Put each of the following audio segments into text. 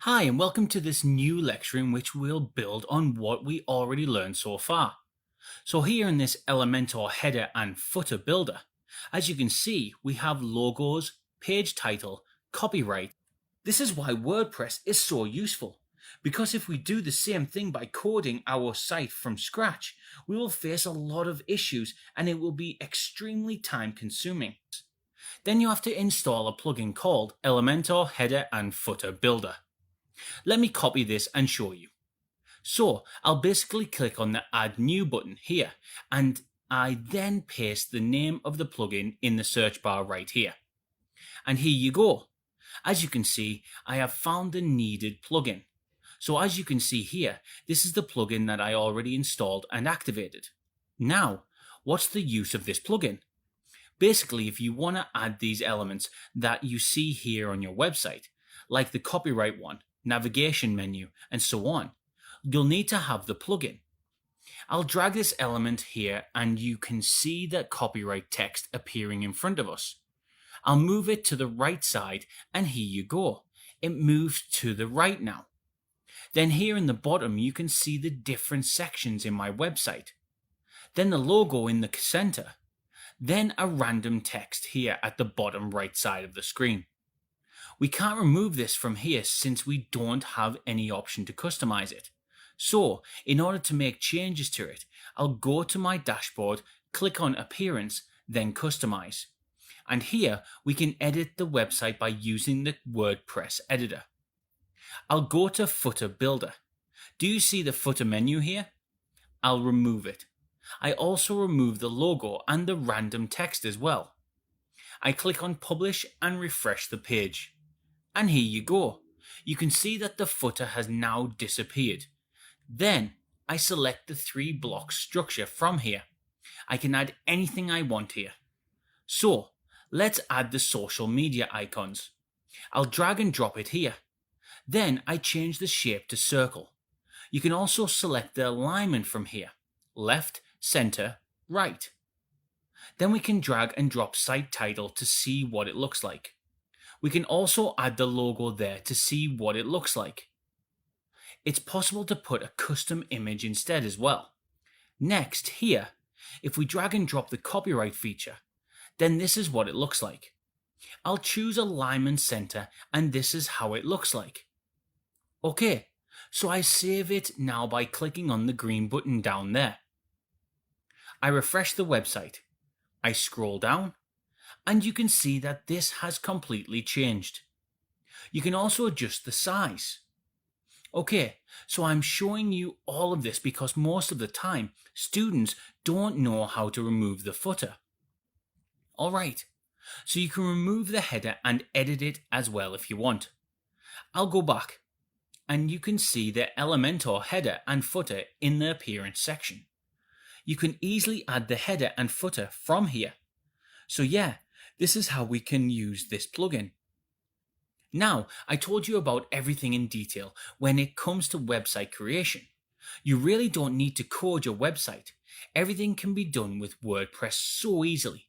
Hi, and welcome to this new lecture in which we'll build on what we already learned so far. So here in this Elementor header and footer builder, as you can see, we have logos, page title, copyright. This is why WordPress is so useful, because if we do the same thing by coding our site from scratch, we will face a lot of issues and it will be extremely time consuming. Then you have to install a plugin called Elementor Header and Footer Builder. Let me copy this and show you. So I'll basically click on the Add New button here, and I then paste the name of the plugin in the search bar right here. And here you go. As you can see, I have found the needed plugin. So as you can see here, this is the plugin that I already installed and activated. Now, what's the use of this plugin? Basically, if you want to add these elements that you see here on your website, like the copyright one, navigation menu, and so on, you'll need to have the plugin. I'll drag this element here and you can see that copyright text appearing in front of us. I'll move it to the right side and here you go. It moves to the right now. Then here in the bottom you can see the different sections in my website. Then the logo in the center. Then a random text here at the bottom right side of the screen. We can't remove this from here since we don't have any option to customize it. So, in order to make changes to it, I'll go to my dashboard, click on Appearance, then Customize. And here we can edit the website by using the WordPress editor. I'll go to Footer Builder. Do you see the footer menu here? I'll remove it. I also remove the logo and the random text as well. I click on Publish and refresh the page. And here you go. You can see that the footer has now disappeared. Then I select the 3-block structure from here. I can add anything I want here. So let's add the social media icons. I'll drag and drop it here. Then I change the shape to circle. You can also select the alignment from here. Left, center, right. Then we can drag and drop site title to see what it looks like. We can also add the logo there to see what it looks like. It's possible to put a custom image instead as well. Next, here, if we drag and drop the copyright feature, then this is what it looks like. I'll choose alignment center and this is how it looks like. Okay, so I save it now by clicking on the green button down there. I refresh the website. I scroll down. And you can see that this has completely changed. You can also adjust the size. Okay, so I'm showing you all of this because most of the time, students don't know how to remove the footer. Alright, so you can remove the header and edit it as well if you want. I'll go back, and you can see the Elementor header and footer in the Appearance section. You can easily add the header and footer from here. So yeah, this is how we can use this plugin. Now, I told you about everything in detail when it comes to website creation. You really don't need to code your website. Everything can be done with WordPress so easily.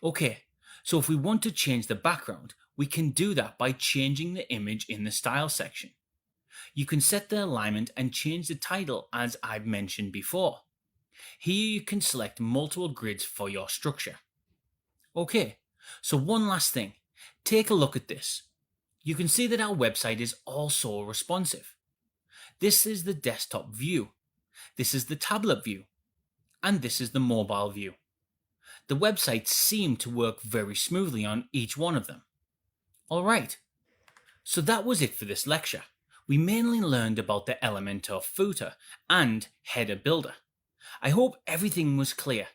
Okay, so if we want to change the background, we can do that by changing the image in the style section. You can set the alignment and change the title as I've mentioned before. Here you can select multiple grids for your structure. Okay, so one last thing, take a look at this. You can see that our website is also responsive. This is the desktop view, this is the tablet view, and this is the mobile view. The websites seem to work very smoothly on each one of them. Alright, so that was it for this lecture. We mainly learned about the Elementor footer and header builder. I hope everything was clear.